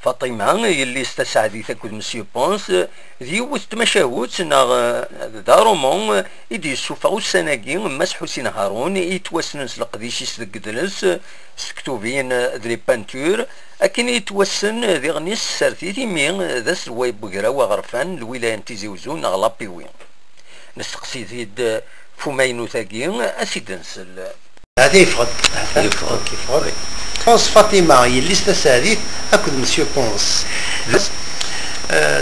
فاطمة يلي استسعدي تاكل مسيو بونس ديوث تمشاوت ناغ دارومون يدي سوفاو السناكي ماس حسين هارون يتوسن القديش يسدقدلس سكتوبين ذي بانتور اكن يتوسن ذي غنيس سارتي مين ذا سواي بقرا وغرفان الولاية تيزي وزون غلابيوين نستقسي ذيد فماينو ثاقين اسيدنس هذا يفرض يفرض بونس فاطمة يلي استساديت أكد مسيو بونس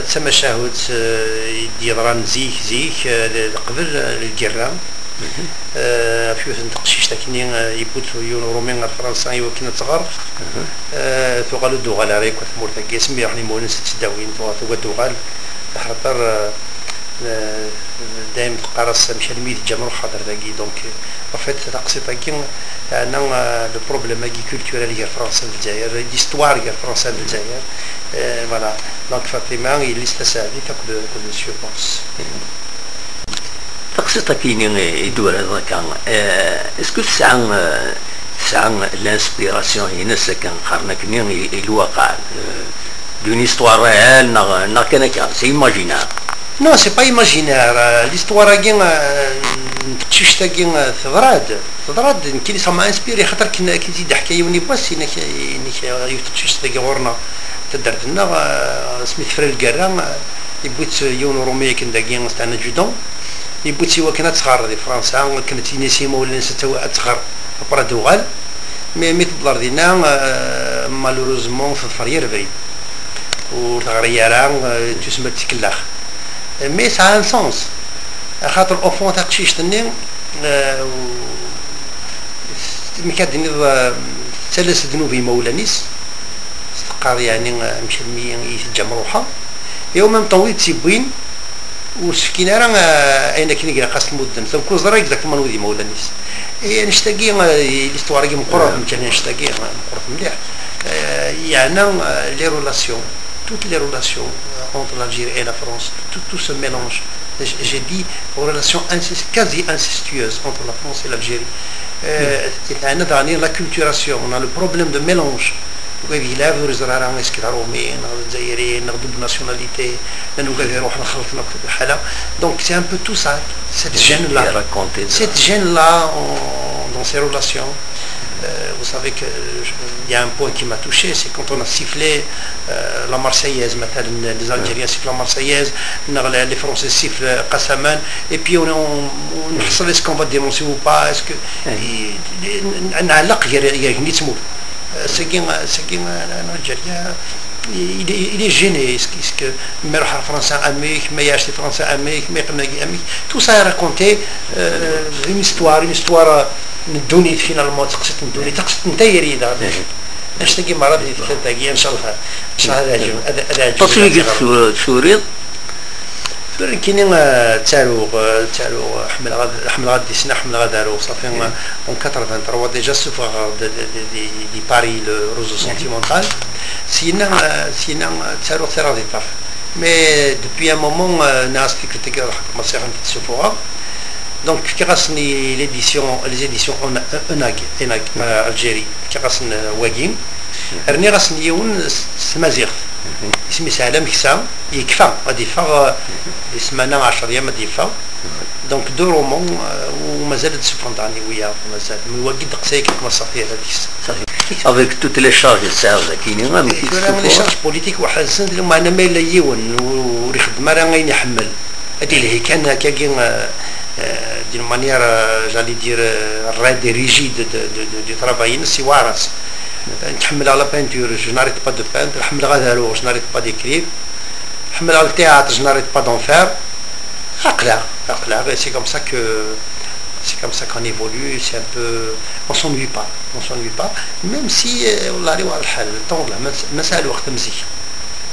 تسمى شاهد يضران زيك قبل الجرام في وثن تقشيش تاكني يبوت يونو رومين فرنسا يوكنا تصغر ثقالو دوغال عليك وثمور تاكي اسمي يعني مولن ستداوين ثقال دوغال خاطر دائما تقارص مش الميت جمر خاطر تاكي دونك وفات تقصي تاكي انا لو بروبليم ماكي كولتورال ديال فرنسا الجزائر ديستوار ديال فرنسا الجزائر فوالا دونك فاطمه اللي استساعدت تاكل مسيو بونس تقصي تاكيني يدور هذا كان اسكو ساعه لانسبيراسيون هنا كان قرنكني الواقع دون histoire réelle n'a qu'un cas c'est imaginaire. Non, c'est pas imaginaire. L'histoire تكتشف تاكي تضراد كي سما انسبيري خاطر كي تزيد حكايوني بس انك تكتشف تاكي غورنا تدرت لنا سميت فري الكرا يبوت يونو رومي كان داكي ستانا جودون يبوت سوا كانت صغار دي فرنسا كانت ينسيما ولا نسيتها تصغر برا دوغال مي تدلر دينا مالوروزمون في الفرير فري وتغريارا تسمى تكلاخ مي سا ان سونس خاطر اوفون تاع قشيشتني مكادني ثلاث ذنوب مولانيس استقار يعني مشى المية يتجمع روحها يوم ميم طويل تيبوين وسكينا راه اين كاين قاس المدن ثم كل زرا اكزاكتومون ودي مولانيس نشتاقي ليستوار كي مقرب مثلا نشتاقي مقرب مليح يعني لي رولاسيون toutes les relations entre l'Algérie et la France, tout se mélange. J'ai dit relations quasi incestueuses entre la France et l'Algérie. La culturation, on a le problème de mélange. Donc c'est un peu tout ça, cette gêne-là dans ces relations. Vous savez qu'il y a un point qui m'a touché, c'est quand on a sifflé la Marseillaise, les Algériens sifflent la Marseillaise, les Français sifflent Qassaman, et puis on est-ce qu'on va dénoncer ou pas, est-ce que il est gêné, est-ce que le français amique, le français amique, tout ça a raconté une histoire ندوني فينالمون تقصد ندوني تقصد نتايري دابا نشتاقي مرة تاقي ان شاء الله هذا تصوير سوري كاينين تالو حمل غاد ديسنا حمل غاد دارو صافي اون 83 ديجا سوفر دي باري لو روزو سونتيمونتال سينا تالو ثلاث طرف مي دوبوي ان مومون ناس تيكتيك راح ما سيرن تسوفوها Donc, les éditions ENAG Algérie, qui rasn Wagim, Erni rasn Youn Smazir, اسمي سالم كسام يكفى غادي يفا اسمنا 10 ايام غادي يفا دونك دو رومون ومازال سبونطاني وياه مازال من وقت قصيك كما صافي هذيك صافي افيك توت لي شارج تاعو كاينين غير لي شارج بوليتيك واحد السند ما انا مايل يون وري خدمه راه غادي يحمل هادي اللي كان هكا d'une manière, j'allais dire, raide et rigide de travailler, c'est Waras. Je la peinture, je n'arrête pas de peindre, je n'arrête pas d'écrire, le théâtre, je n'arrête pas d'en faire. C'est comme ça qu'on évolue, c'est un peu, on s'ennuie pas, même si on arrive à le temps là,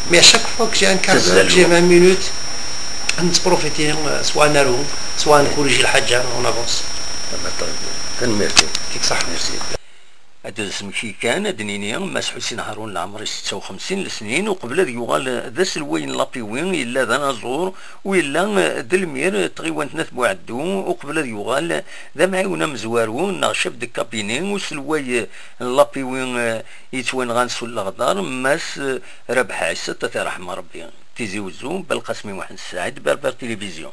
mais à chaque fois que j'ai un quart d'heure, j'ai 20 minutes, نتبروفيتي سواء نروم سواء نكوريجي الحاجه اون افونس كان ميرسي يعطيك صح ميرسي هذا اسمكي كان ادنيني ماس حسين هارون العمري 56 سنين وقبل يغال ذا سلوين لابيوين الا ذا نازور وإلا دلمير تغيوانت نثبو عدو وقبل يغال ذا معيونا مزوارون نغشف دي كابينين وسلوي لابيوين يتوين غانسو الأغدار ماس ربح عيسى تترحم ربي تيزي وزو بالقسمي واحد السعيد بربر تلفزيون.